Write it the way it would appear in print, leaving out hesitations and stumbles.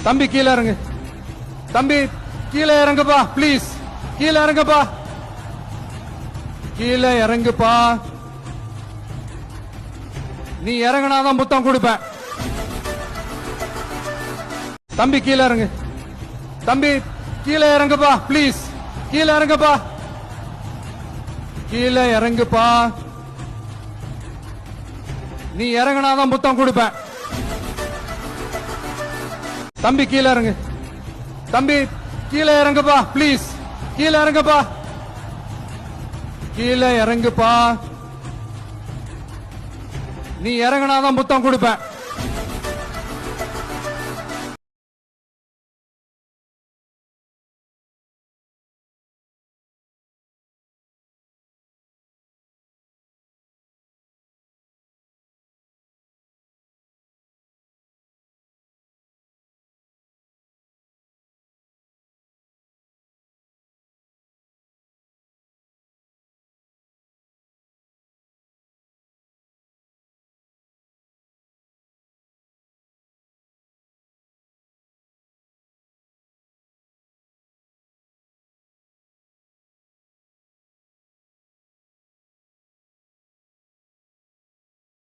தம்பி கீழே இறங்கு. தம்பி கீழே இறங்குப்பா ப்ளீஸ். கீழே இறங்குப்பா. கீழே இறங்குப்பா. நீ இறங்கினாதான் முத்தம் கொடுப்பேன். தம்பி கீழே இறங்கு. தம்பி கீழே இறங்குப்பா ப்ளீஸ். கீழே இறங்குப்பா. கீழே இறங்குப்பா. நீ இறங்கினாதான் முத்தம் கொடுப்பேன். தம்பி கீழே இறங்கு. தம்பி கீழே இறங்குப்பா ப்ளீஸ். கீழே இறங்குப்பா. கீழே இறங்குப்பா. நீ இறங்கினாதான் முத்தம் கொடுப்பேன்.